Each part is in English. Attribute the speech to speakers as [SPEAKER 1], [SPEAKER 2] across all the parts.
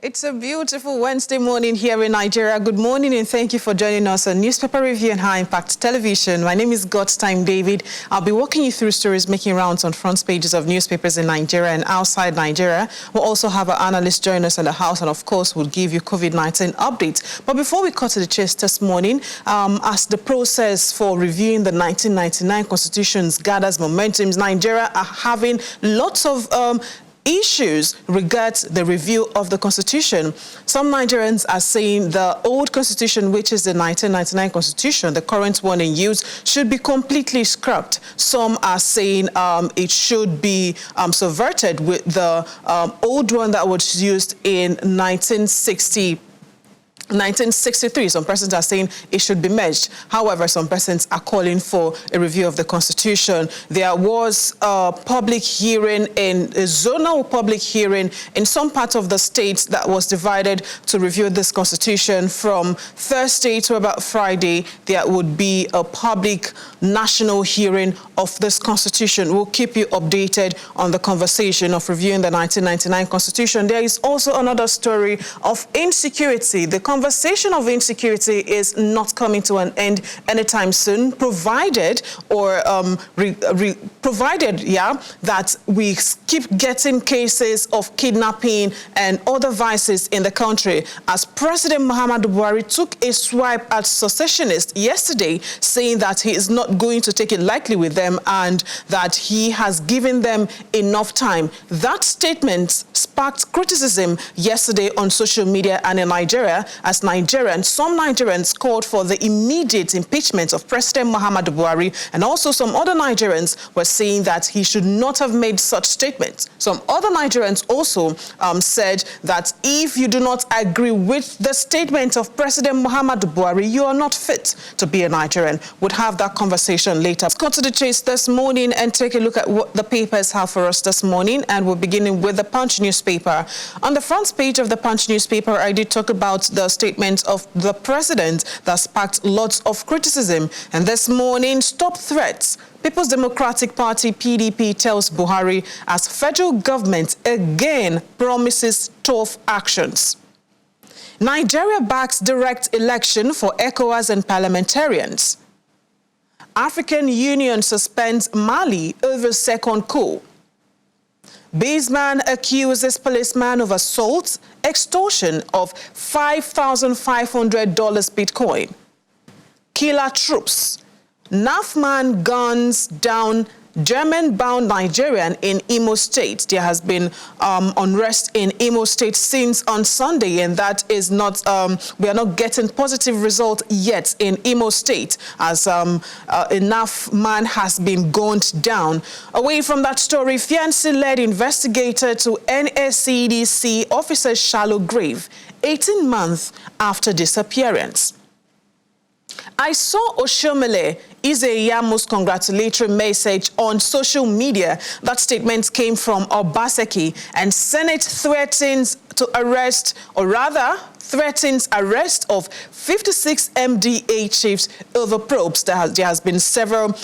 [SPEAKER 1] It's a beautiful Wednesday morning here in Nigeria. Good morning and thank you for joining us on Newspaper Review and High Impact Television. My name is God's Time David. I'll be walking you through stories making rounds on front pages of newspapers in Nigeria and outside Nigeria. We'll also have our analysts join us in the house and, of course, we'll give you COVID-19 updates. But before we cut to the chase this morning, as the process for reviewing the 1999 constitutions gathers momentum, Nigeria are having lots of issues regards the review of the constitution. Some Nigerians are saying the old constitution, which is the 1999 constitution, the current one in use, should be completely scrapped. Some are saying it should be subverted with the old one that was used in 1963. Some persons are saying it should be merged. However, some persons are calling for a review of the constitution. There was a public hearing, a zonal public hearing in some parts of the state that was divided to review this constitution. From Thursday to about Friday, there would be a public national hearing of this constitution. We'll keep you updated on the conversation of reviewing the 1999 constitution. There is also another story of insecurity. The conversation of insecurity is not coming to an end anytime soon, provided that we keep getting cases of kidnapping and other vices in the country. As President Muhammadu Buhari took a swipe at secessionists yesterday, saying that he is not going to take it lightly with them and that he has given them enough time. That statement sparked criticism yesterday on social media and in Nigeria, as some Nigerians called for the immediate impeachment of President Muhammadu Buhari, and also some other Nigerians were saying that he should not have made such statements. Some other Nigerians also said that if you do not agree with the statement of President Muhammadu Buhari, you are not fit to be a Nigerian. We'll have that conversation later. Let's go to the chase this morning and take a look at what the papers have for us this morning, and we're beginning with the Punch newspaper. On the front page of the Punch newspaper, I did talk about the statement of the president that sparked lots of criticism. And this morning, stop threats. People's Democratic Party, PDP, tells Buhari as federal government again promises tough actions. Nigeria backs direct election for ECOWAS and parliamentarians. African Union suspends Mali over second coup. Baseman accuses policeman of assault, extortion of $5,500 Bitcoin. Killer troops. NAFMAN guns down German-bound Nigerian in Imo State. There has been unrest in Imo State since on Sunday, and that is not, we are not getting positive result yet in Imo State, as enough man has been gunned down. Away from that story, fiancé-led investigator to NSCDC officer's shallow grave, 18 months after disappearance. I saw Oshomole Izeyamu's congratulatory message on social media. That statement came from Obaseki, and Senate threatens to arrest, or rather threatens arrest of 56 MDA chiefs over probes. There has been several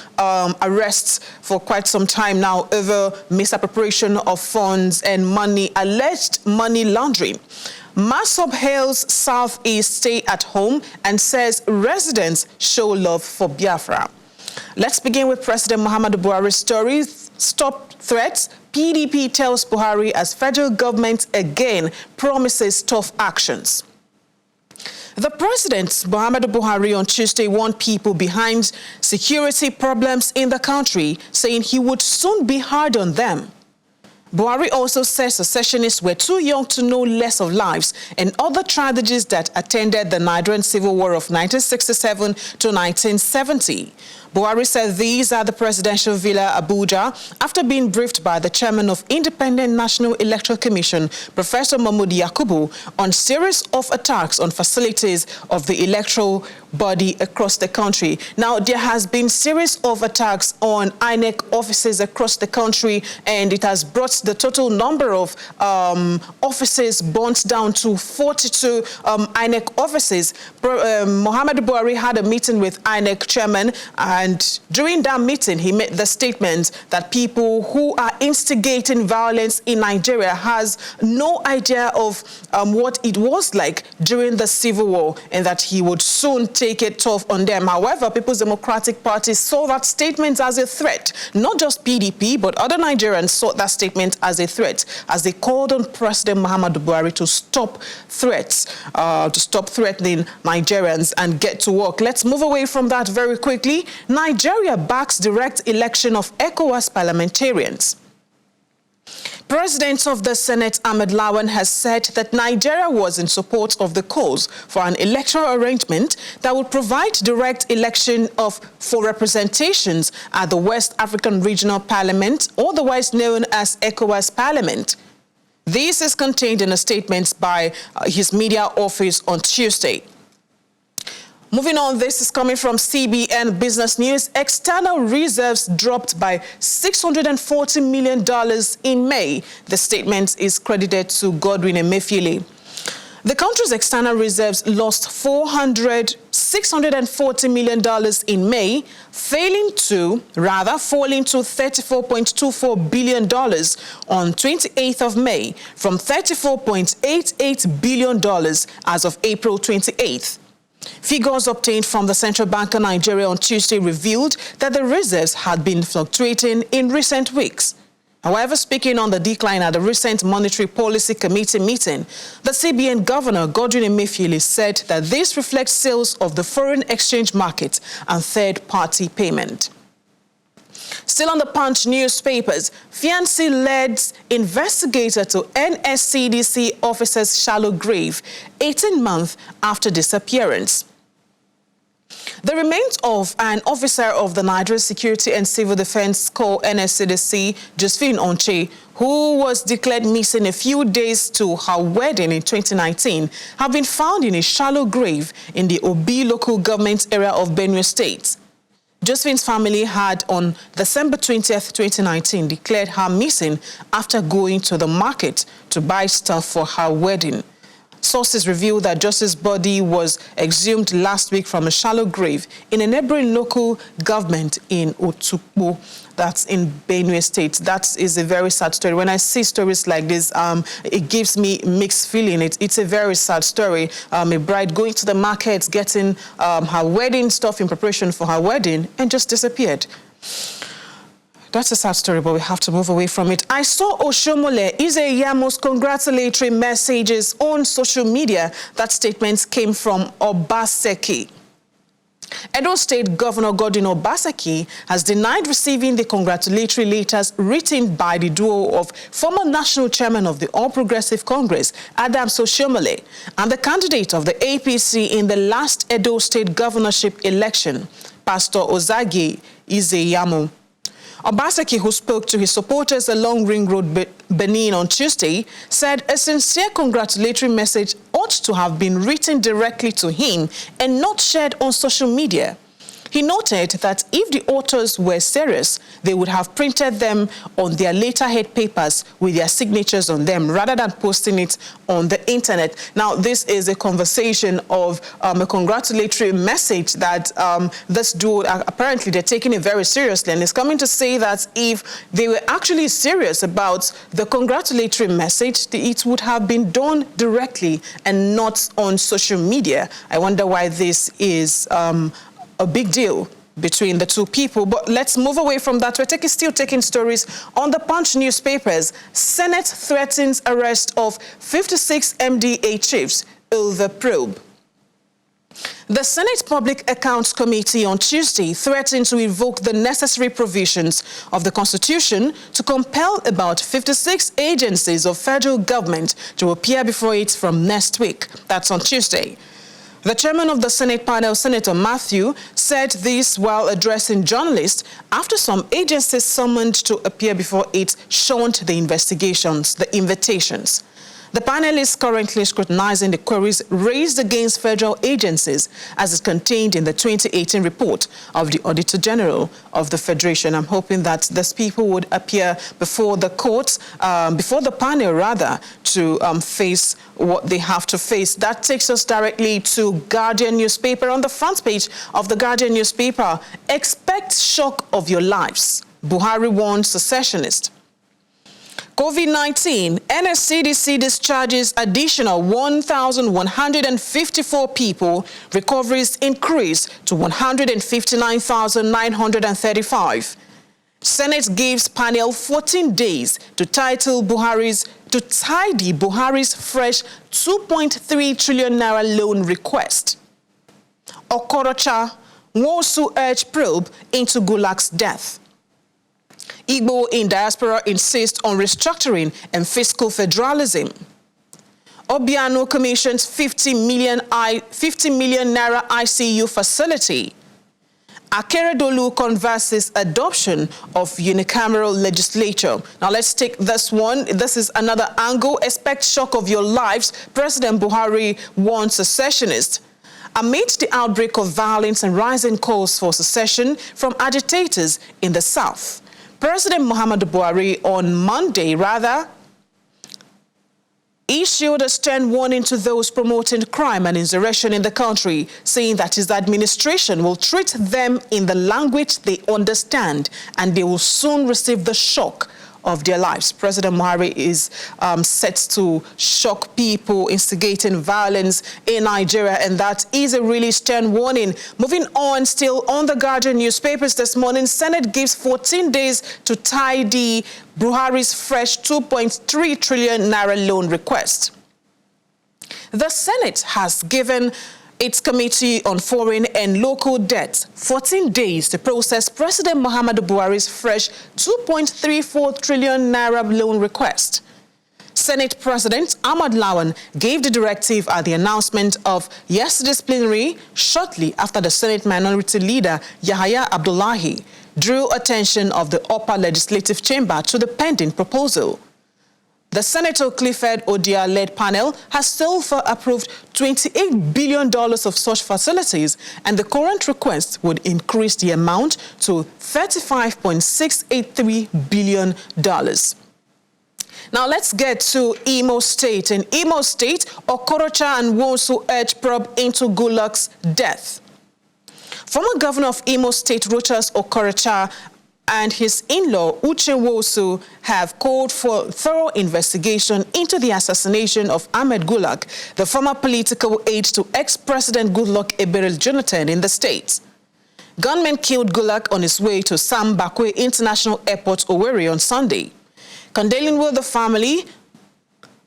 [SPEAKER 1] arrests for quite some time now over misappropriation of funds and money, alleged money laundering. Masop hails Southeast stay at home and says residents show love for Biafra. Let's begin with President Muhammadu Buhari's story. Stop threats. PDP tells Buhari as federal government again promises tough actions. The President, Muhammadu Buhari, on Tuesday warned people behind security problems in the country, saying he would soon be hard on them. Buhari also says secessionists were too young to know less of lives and other tragedies that attended the Nigerian Civil War of 1967 to 1970. Buhari said these are the presidential villa, Abuja, after being briefed by the chairman of Independent National Electoral Commission, Professor Mahmood Yakubu, on series of attacks on facilities of the electoral body across the country. Now, there has been series of attacks on INEC offices across the country, and it has brought the total number of offices burnt down to 42 INEC offices. Muhammadu Buhari had a meeting with INEC chairman, and during that meeting, he made the statement that people who are instigating violence in Nigeria has no idea of what it was like during the Civil War, and that he would soon take it tough on them. However, People's Democratic Party saw that statement as a threat. Not just PDP, but other Nigerians saw that statement as a threat, as they called on President Muhammadu Buhari to stop threats, to stop threatening Nigerians and get to work. Let's move away from that very quickly. Nigeria backs direct election of ECOWAS parliamentarians. President of the Senate, Ahmed Lawan, has said that Nigeria was in support of the calls for an electoral arrangement that would provide direct election for representations at the West African Regional Parliament, otherwise known as ECOWAS Parliament. This is contained in a statement by his media office on Tuesday. Moving on, this is coming from CBN Business News. External reserves dropped by $640 million in May. The statement is credited to Godwin Emefiele. The country's external reserves lost $640 million in May, falling to $34.24 billion on 28th of May from $34.88 billion as of April 28th. Figures obtained from the Central Bank of Nigeria on Tuesday revealed that the reserves had been fluctuating in recent weeks. However, speaking on the decline at the recent Monetary Policy Committee meeting, the CBN Governor, Godwin Emefiele, said that this reflects sales of the foreign exchange market and third-party payment. Still on the Punch newspapers, fiancé leads investigator to NSCDC officer's shallow grave 18 months after disappearance. The remains of an officer of the Nigeria Security and Civil Defense Corps NSCDC, Josephine Onche, who was declared missing a few days to her wedding in 2019, have been found in a shallow grave in the Obi local government area of Benue State. Josephine's family had on December 20th, 2019 declared her missing after going to the market to buy stuff for her wedding. Sources revealed that Joseph's body was exhumed last week from a shallow grave in a neighboring local government in Otukpo, that's in Benue State. That is a very sad story. When I see stories like this, it gives me mixed feeling. It's a very sad story. A bride going to the market, getting her wedding stuff in preparation for her wedding, and just disappeared. That's a sad story, but we have to move away from it. I saw Oshomole Ize-Iyamu's congratulatory messages on social media. That statement came from Obaseki. Edo State Governor Godwin Obaseki has denied receiving the congratulatory letters written by the duo of former national chairman of the All Progressive Congress, Adams Oshomole, and the candidate of the APC in the last Edo State governorship election, Pastor Ozagi Ize-Iyamu. Obaseki, who spoke to his supporters along Ring Road, Benin on Tuesday, said a sincere congratulatory message ought to have been written directly to him and not shared on social media. He noted that if the authors were serious, they would have printed them on their letterhead papers with their signatures on them rather than posting it on the internet. Now, this is a conversation of a congratulatory message that this duo, apparently they're taking it very seriously, and it's coming to say that if they were actually serious about the congratulatory message, it would have been done directly and not on social media. I wonder why this is a big deal between the two people. But let's move away from that. We're still taking stories on the Punch newspapers. Senate threatens arrest of 56 MDA chiefs over probe. The Senate Public Accounts Committee on Tuesday threatened to revoke the necessary provisions of the Constitution to compel about 56 agencies of federal government to appear before it from next week. That's on Tuesday. The chairman of the Senate panel, Senator Matthew, said this while addressing journalists after some agencies summoned to appear before it shunned the invitations. The panel is currently scrutinizing the queries raised against federal agencies as is contained in the 2018 report of the Auditor General of the Federation. I'm hoping that these people would appear before the courts, before the panel rather, to face what they have to face. That takes us directly to Guardian newspaper. On the front page of the Guardian newspaper, expect shock of your lives. Buhari warns secessionists. COVID-19, NSCDC discharges additional 1,154 people. Recoveries increase to 159,935. Senate gives panel 14 days to tidy Buhari's fresh 2.3 trillion naira loan request. Okorocha Nwosu urge probe into Gulak's death. Igbo in diaspora insist on restructuring and fiscal federalism. Obiano commissions 50 million naira ICU facility. Akeredolu converses adoption of unicameral legislature. Now let's take this one. This is another angle. Expect shock of your lives. President Buhari warns secessionists. Amid the outbreak of violence and rising calls for secession from agitators in the south, President Muhammadu Buhari on Monday, issued a stern warning to those promoting crime and insurrection in the country, saying that his administration will treat them in the language they understand and they will soon receive the shock of their lives. President Buhari is set to shock people instigating violence in Nigeria, and that is a really stern warning. Moving on, still on the Guardian newspapers this morning, Senate gives 14 days to tidy Buhari's fresh 2.3 trillion naira loan request. The Senate has given its Committee on Foreign and Local Debt 14 days to process President Muhammadu Buhari's fresh 2.34 trillion naira loan request. Senate President Ahmad Lawan gave the directive at the announcement of yesterday's plenary shortly after the Senate Minority Leader Yahaya Abdullahi drew attention of the upper legislative chamber to the pending proposal. The Senator Clifford Odia-led panel has so far approved $28 billion of such facilities, and the current request would increase the amount to $35.683 billion. Now let's get to Imo State. In Imo State, Okorocha and Nwosu urge probe into Gulak's death. Former Governor of Imo State, Rochas Okorocha, and his in-law, Uche Nwosu, have called for thorough investigation into the assassination of Ahmed Gulak, the former political aide to ex-President Goodluck Ebele Jonathan in the state. Gunmen killed Gulak on his way to Sam Bakwe International Airport, Owerri, on Sunday. Condoling with the family,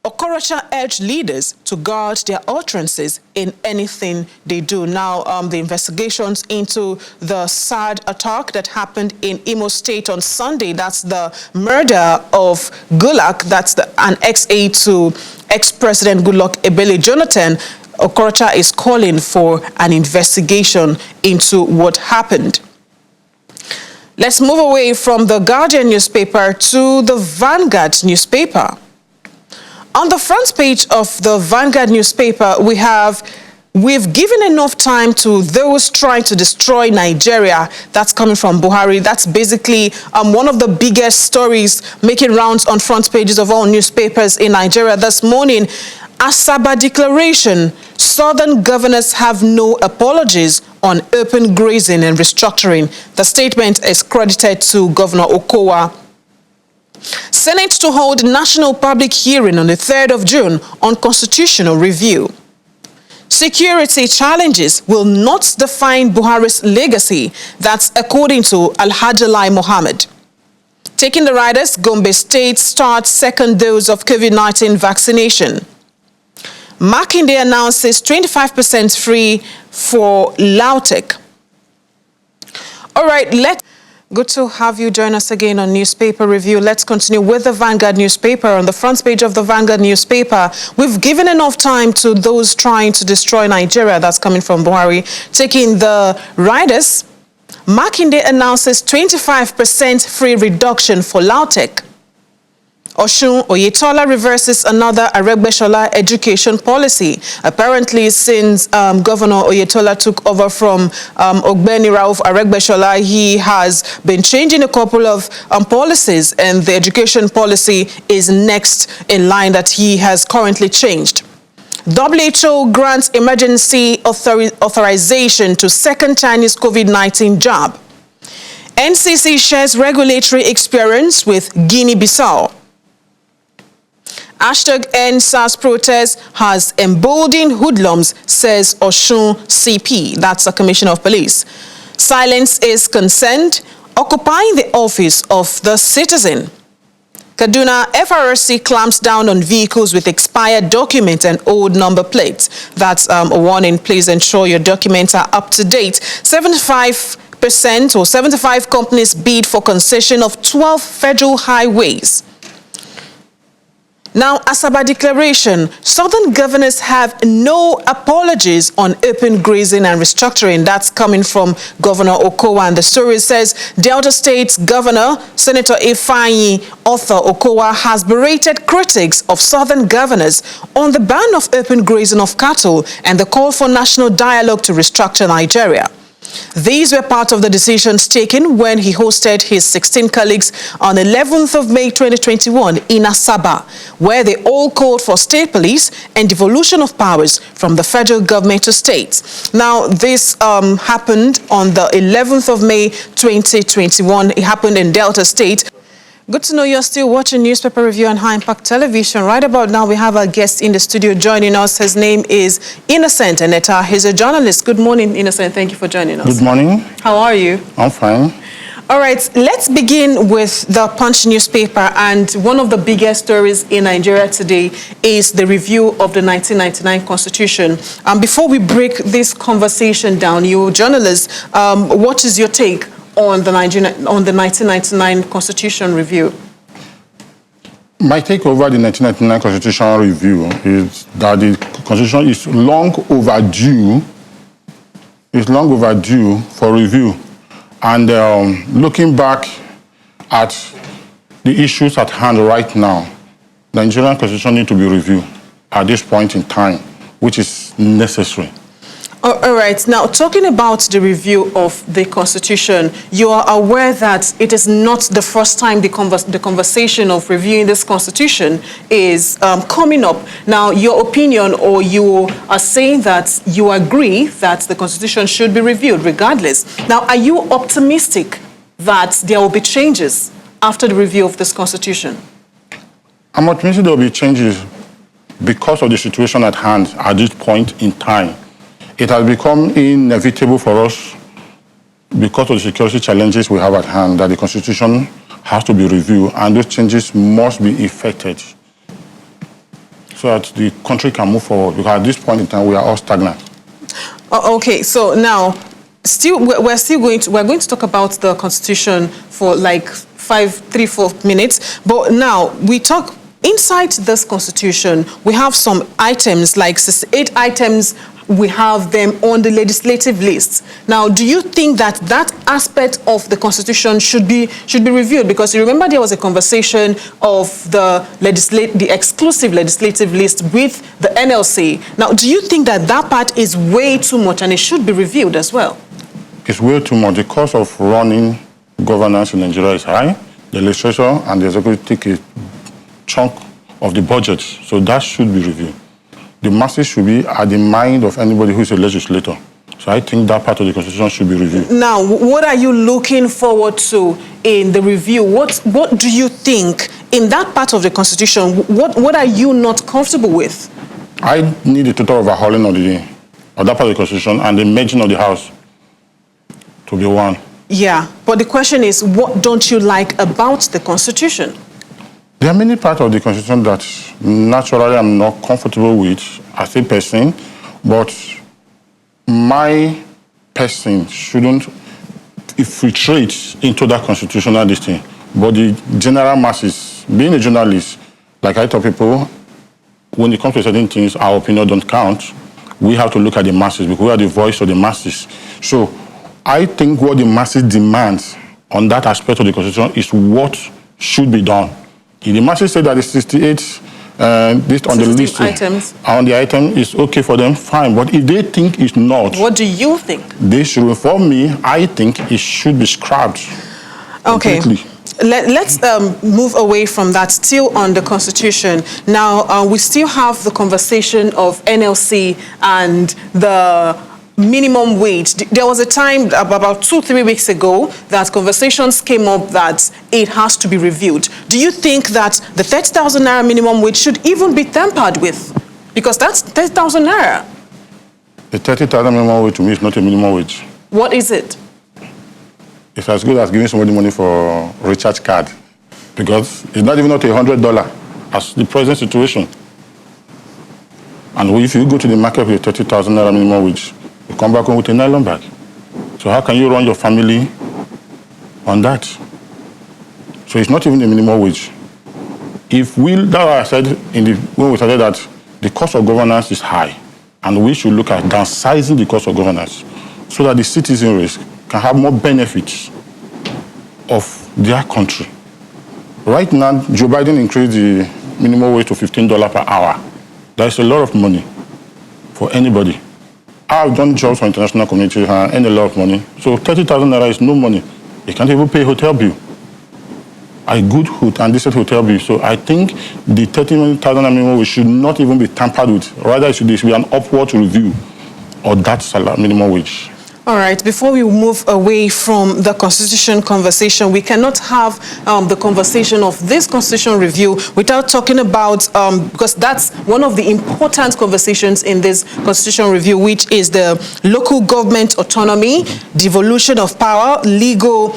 [SPEAKER 1] Okorocha urged leaders to guard their utterances in anything they do. Now, the investigations into the sad attack that happened in Imo State on Sunday, that's the murder of Gulak, that's an ex-aide to ex-President Goodluck Ebele Jonathan. Okorocha is calling for an investigation into what happened. Let's move away from the Guardian newspaper to the Vanguard newspaper. On the front page of the Vanguard newspaper, we've given enough time to those trying to destroy Nigeria. That's coming from Buhari. That's basically one of the biggest stories making rounds on front pages of all newspapers in Nigeria this morning. Asaba Declaration. Southern governors have no apologies on open grazing and restructuring. The statement is credited to Governor Okowa. Senate to hold national public hearing on the 3rd of June on constitutional review. Security challenges will not define Buhari's legacy. That's according to Alhaji Lai Mohammed. Taking the riders, Gombe State starts second dose of COVID-19 vaccination. Makinde announces 25% free for Lautech. All right, good to have you join us again on Newspaper Review. Let's continue with the Vanguard newspaper. On the front page of the Vanguard newspaper, we've given enough time to those trying to destroy Nigeria. That's coming from Buhari. Taking the riders, Makinde announces 25% free reduction for Lautech. Oshun Oyetola reverses another Aregbesola education policy. Apparently, since Governor Oyetola took over from Ogbeni Rauf Aregbesola, he has been changing a couple of policies, and the education policy is next in line that he has currently changed. WHO grants emergency authorization to second Chinese COVID-19 jab. NCC shares regulatory experience with Guinea-Bissau. #EndSARS protest has emboldened hoodlums, says Osun CP. That's a commissioner of police. Silence is consent, occupying the office of the citizen. Kaduna FRSC clamps down on vehicles with expired documents and old number plates. That's a warning. Please ensure your documents are up to date. 75% or 75 companies bid for concession of 12 federal highways. Now, Asaba Declaration, Southern governors have no apologies on open grazing and restructuring. That's coming from Governor Okowa. And the story says Delta State's Governor, Senator Ifeanyi Arthur Okowa, has berated critics of Southern governors on the ban of open grazing of cattle and the call for national dialogue to restructure Nigeria. These were part of the decisions taken when he hosted his 16 colleagues on 11th of May 2021 in Asaba, where they all called for state police and devolution of powers from the federal government to states. Now, this happened on the 11th of May 2021. It happened in Delta State. Good to know you're still watching Newspaper Review on High Impact Television. Right about now, we have a guest in the studio joining us. His name is Innocent Eneta. He's a journalist. Good morning, Innocent. Thank you for joining us.
[SPEAKER 2] Good morning.
[SPEAKER 1] How are you?
[SPEAKER 2] I'm fine.
[SPEAKER 1] All right, let's begin with the Punch newspaper. And one of the biggest stories in Nigeria today is the review of the 1999 Constitution. Before we break this conversation down, you journalists, what is your take on the 1999 Constitution review?
[SPEAKER 2] My take over the 1999 Constitution review is that the Constitution is long overdue. It's long overdue for review. And looking back at the issues at hand right now, the Nigerian Constitution needs to be reviewed at this point in time, which is necessary.
[SPEAKER 1] All right. Now, talking about the review of the Constitution, you are aware that it is not the first time the conversation of reviewing this Constitution is coming up. Now, your opinion, or you are saying that you agree that the Constitution should be reviewed regardless. Now, are you optimistic that there will be changes after the review of this Constitution?
[SPEAKER 2] I'm optimistic there will be changes because of the situation at hand at this point in time. It has become inevitable for us, because of the security challenges we have at hand, that the Constitution has to be reviewed, and those changes must be effected so that the country can move forward, because at this point in time, we are all stagnant.
[SPEAKER 1] Okay, so now, we're going to talk about the Constitution for like 3-4 minutes, but now we talk inside this Constitution. We have some items, like 8 items. We have them on the legislative list. Now, do you think that that aspect of the Constitution should be reviewed? Because you remember there was a conversation of the exclusive legislative list with the NLC. Now, do you think that that part is way too much and it should be reviewed as well?
[SPEAKER 2] It's way too much. The cost of running governance in Nigeria is high. The legislature and the executive take a chunk of the budget, so that should be reviewed. The masses should be at the mind of anybody who is a legislator. So I think that part of the Constitution should be reviewed. Now,
[SPEAKER 1] what are you looking forward to in the review? What do you think in that part of the Constitution? What are you not comfortable with?
[SPEAKER 2] I need a total overhauling of that part of the Constitution and the merging of the House to be one.
[SPEAKER 1] Yeah, but the question is, what don't you like about the Constitution?
[SPEAKER 2] There are many parts of the Constitution that naturally I'm not comfortable with as a person, but my person shouldn't infiltrate into that constitutional thing. But the general masses, being a journalist, like I tell people, when it comes to certain things, our opinion don't count. We have to look at the masses because we are the voice of the masses. So I think what the masses demand on that aspect of the Constitution is what should be done. If the masses say that the 68 based on the list
[SPEAKER 1] items
[SPEAKER 2] on the item is okay for them, fine. But if they think it's not,
[SPEAKER 1] what do you think?
[SPEAKER 2] They should inform me. I think it should be scrapped.
[SPEAKER 1] Okay.
[SPEAKER 2] Completely.
[SPEAKER 1] Let's move away from that, still on the Constitution. Now, we still have the conversation of NLC and the minimum wage. There was a time about 2-3 weeks ago that conversations came up that it has to be reviewed. Do you think that the 30,000 naira minimum wage should even be tampered with? Because that's 30,000 naira.
[SPEAKER 2] The 30,000 minimum wage to me is not a minimum wage.
[SPEAKER 1] What is it?
[SPEAKER 2] It's as good as giving somebody money for a recharge card, because it's not even $100 as the present situation. And if you go to the market with a 30,000 naira minimum wage, you come back home with a nylon bag. So how can you run your family on that? So it's not even a minimum wage. That's why I said when we started that the cost of governance is high, and we should look at downsizing the cost of governance so that the citizens can have more benefits of their country. Right now, Joe Biden increased the minimum wage to $15 per hour. That's a lot of money for anybody. I've done jobs for international community and earned a lot of money. So 30,000 naira is no money. You can't even pay a hotel bill. A good and decent hotel bill. So I think the 30,000 minimum wage should not even be tampered with. Rather, it should be an upward review of that minimum wage.
[SPEAKER 1] All right, before we move away from the constitution conversation, we cannot have the conversation of this constitution review without talking about, because that's one of the important conversations in this constitution review, which is the local government autonomy, devolution of power, legal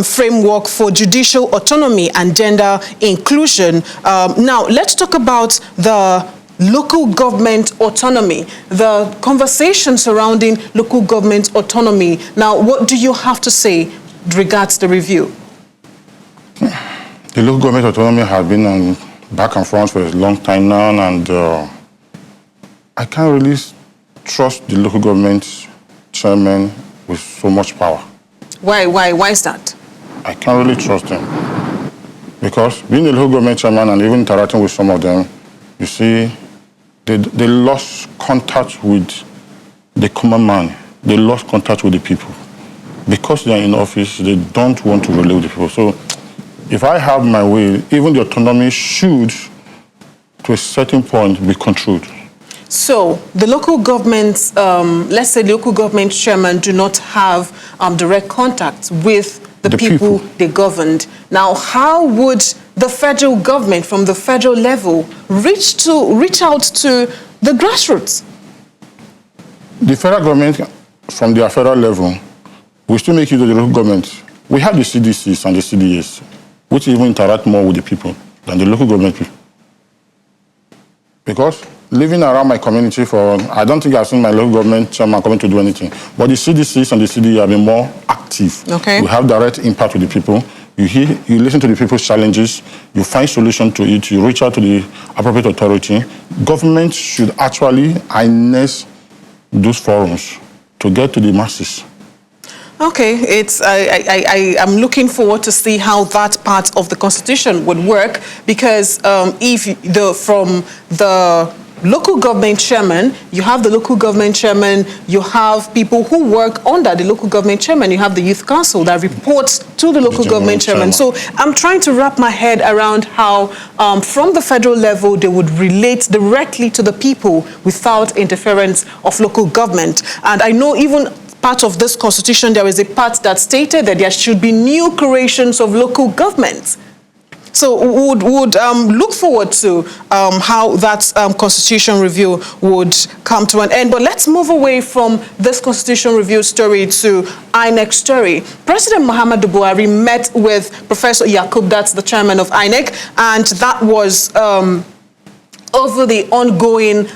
[SPEAKER 1] framework for judicial autonomy and gender inclusion. Now, let's talk about the local government autonomy, the conversation surrounding local government autonomy. Now, what do you have to say regards the review?
[SPEAKER 2] The local government autonomy has been on back and front for a long time now, and I can't really trust the local government chairman with so much power.
[SPEAKER 1] Why is that?
[SPEAKER 2] I can't really trust him, because being the local government chairman and even interacting with some of them, you see, they lost contact with the common man. They lost contact with the people. Because they are in office, they don't want to relate with the people. So if I have my way, even the autonomy should, to a certain point, be controlled.
[SPEAKER 1] So the local governments, let's say the local government chairman do not have direct contact with the people they governed. Now, how would the federal government from the federal level reach out to the grassroots?
[SPEAKER 2] The federal government from their federal level will still make use of the local government. We have the CDCs and the CDAs, which even interact more with the people than the local government people. Because living around my community I don't think I've seen my local government chairman coming to do anything. But the CDCs and the CDA have been more active.
[SPEAKER 1] Okay.
[SPEAKER 2] We have direct impact with the people. You listen to the people's challenges, you find solutions to it, you reach out to the appropriate authority. Government should actually harness those forums to get to the masses.
[SPEAKER 1] Okay, I'm looking forward to see how that part of the Constitution would work, because from the local government chairman, you have the local government chairman, you have people who work under the local government chairman, you have the youth council that reports to the local government chairman. So I'm trying to wrap my head around how from the federal level they would relate directly to the people without interference of local government. And I know even part of this constitution, there is a part that stated that there should be new creations of local governments. So would look forward to how that constitution review would come to an end. But let's move away from this constitution review story to INEC story. President Muhammadu Buhari met with Professor Yakub, that's the chairman of INEC, and that was over the ongoing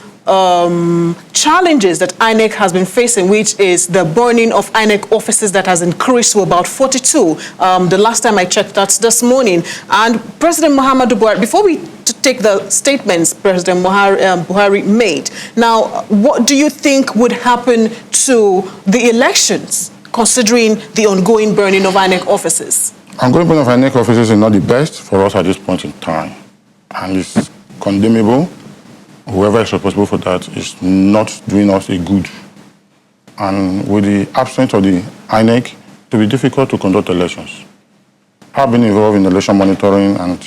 [SPEAKER 1] challenges that INEC has been facing, which is the burning of INEC offices that has increased to about 42. The last time I checked, that's this morning. And President Muhammadu Buhari, before we take the statements President Buhari made, now, what do you think would happen to the elections, considering the ongoing burning of INEC offices?
[SPEAKER 2] Ongoing burning of INEC offices is not the best for us at this point in time, and it's condemnable. Whoever is responsible for that is not doing us a good. And with the absence of the INEC, it will be difficult to conduct elections. I've been involved in election monitoring, and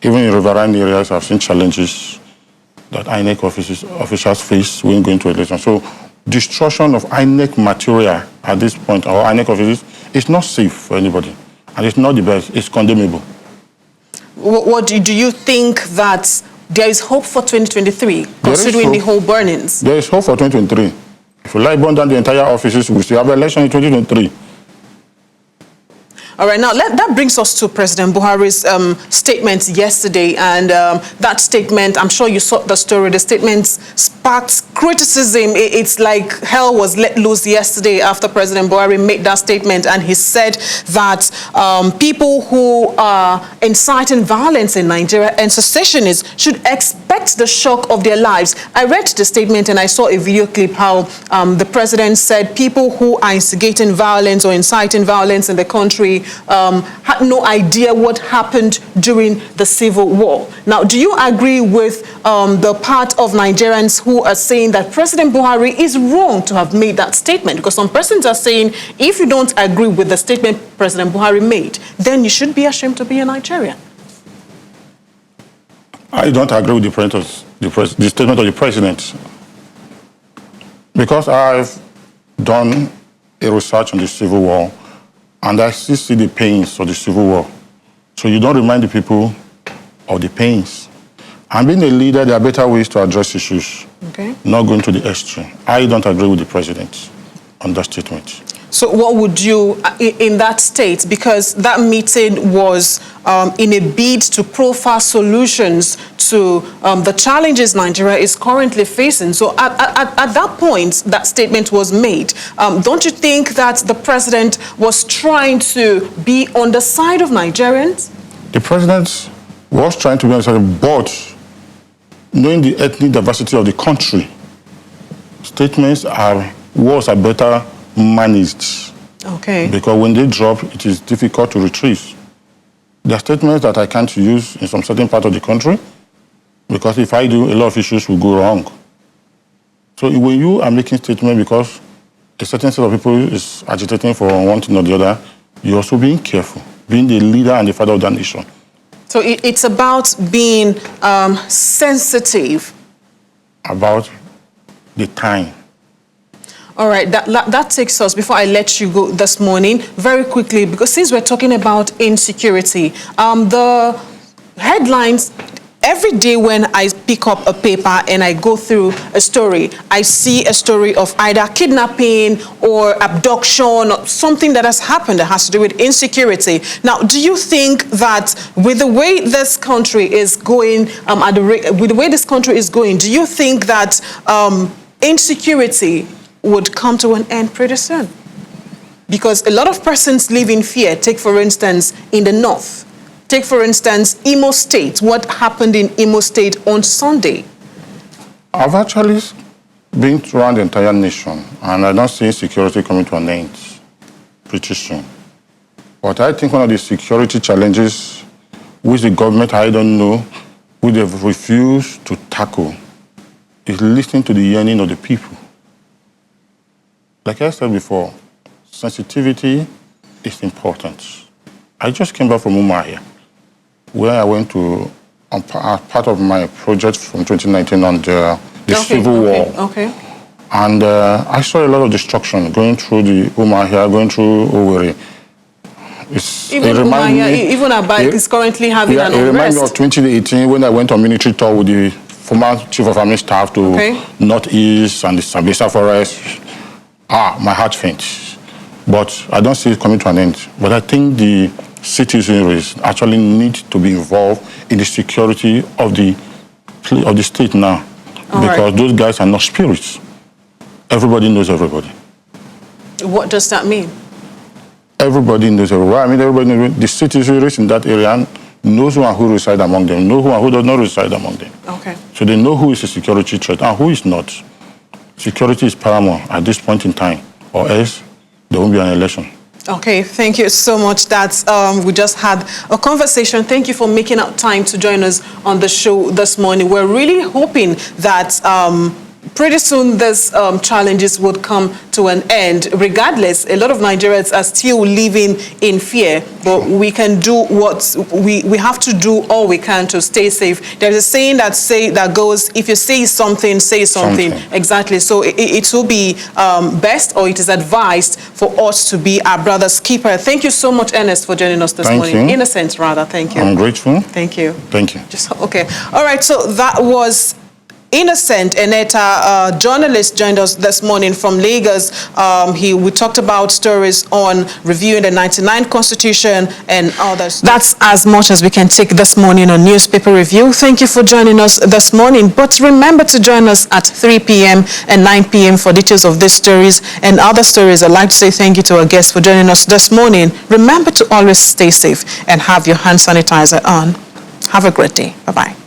[SPEAKER 2] even in riverine areas, I've seen challenges that INEC officials face when going to elections. So destruction of INEC material at this point, or INEC offices, is not safe for anybody. And it's not the best. It's condemnable.
[SPEAKER 1] What do you think that there is hope for 2023, considering the whole burnings?
[SPEAKER 2] There is hope for 2023. If you like burn down the entire offices, we still have an election in 2023.
[SPEAKER 1] All right, now that brings us to President Buhari's statement yesterday, and that statement, I'm sure you saw the story, the statement sparked criticism. It's like hell was let loose yesterday after President Buhari made that statement, and he said that people who are inciting violence in Nigeria and secessionists should expect the shock of their lives. I read the statement and I saw a video clip how the president said people who are instigating violence or inciting violence in the country had no idea what happened during the Civil War. Now, do you agree with the part of Nigerians who are saying that President Buhari is wrong to have made that statement? Because some persons are saying if you don't agree with the statement President Buhari made, then you should be ashamed to be a Nigerian.
[SPEAKER 2] I don't agree with the statement of the president, because I've done a research on the Civil War, and I still see the pains of the Civil War. So you don't remind the people of the pains. And being a leader, there are better ways to address issues, not going to the extreme. I don't agree with the president on that statement.
[SPEAKER 1] So what would you, in that state, because that meeting was in a bid to profile solutions to the challenges Nigeria is currently facing. So at that point, that statement was made. Don't you think that the president was trying to be on the side of Nigerians? The president
[SPEAKER 2] was trying to be on the side, but knowing the ethnic diversity of the country, statements words are better managed.
[SPEAKER 1] Okay.
[SPEAKER 2] Because when they drop, it is difficult to retrieve. There are statements that I can't use in some certain part of the country, because if I do, a lot of issues will go wrong. So when you are making statements because a certain set of people is agitating for one thing or the other, you're also being careful, being the leader and the father of that nation.
[SPEAKER 1] So it's about being sensitive.
[SPEAKER 2] About the time.
[SPEAKER 1] All right, that takes us, before I let you go this morning, very quickly, because since we're talking about insecurity, the headlines, every day when I pick up a paper and I go through a story, I see a story of either kidnapping or abduction or something that has happened that has to do with insecurity. Now, do you think that with the way this country is going, with the way this country is going, do you think that insecurity would come to an end pretty soon? Because a lot of persons live in fear. Take, for instance, in the north. Take, for instance, Imo State. What happened in Imo State on Sunday?
[SPEAKER 2] I've actually been around the entire nation, and I don't see security coming to an end pretty soon. But I think one of the security challenges which the government, I don't know, which they've refused to tackle, is listening to the yearning of the people. Like I said before, sensitivity is important. I just came back from Umuahia, where I went to, part of my project from 2019 on the Civil War.
[SPEAKER 1] Okay.
[SPEAKER 2] And I saw a lot of destruction going through the Umuahia, going through Owerri.
[SPEAKER 1] Even Aba is currently having an unrest.
[SPEAKER 2] It reminds me of 2018 when I went on military tour with the former Chief of Army Staff to Northeast and the Sambisa Forest. My heart faints. But I don't see it coming to an end. But I think the citizenry actually need to be involved in the security of the state now. Because those guys are not spirits. Everybody knows everybody.
[SPEAKER 1] What does that mean?
[SPEAKER 2] Everybody knows everybody. I mean, everybody knows. The citizenry in that area knows who and who reside among them, know who and who does not reside among them.
[SPEAKER 1] Okay.
[SPEAKER 2] So they know who is a security threat and who is not. Security is paramount at this point in time, or else there won't be an election.
[SPEAKER 1] Okay, thank you so much. We just had a conversation. Thank you for making out time to join us on the show this morning. We're really hoping that pretty soon these challenges would come to an end. Regardless, a lot of Nigerians are still living in fear, but we can do what we have to do all we can to stay safe. There's a saying that goes, if you see something, say something. Exactly. So it will be best, or it is advised, for us to be our brother's keeper. Thank you so much, Ernest, for joining us this morning. Innocent, rather. Thank you.
[SPEAKER 2] I'm grateful.
[SPEAKER 1] Thank you.
[SPEAKER 2] Thank you.
[SPEAKER 1] Okay. All right. So that was Innocent Eneta, journalist, joined us this morning from Lagos. We talked about stories on reviewing the 99 Constitution and others. That's as much as we can take this morning on Newspaper Review. Thank you for joining us this morning. But remember to join us at 3 p.m. and 9 p.m. for details of these stories and other stories. I'd like to say thank you to our guests for joining us this morning. Remember to always stay safe and have your hand sanitizer on. Have a great day. Bye-bye.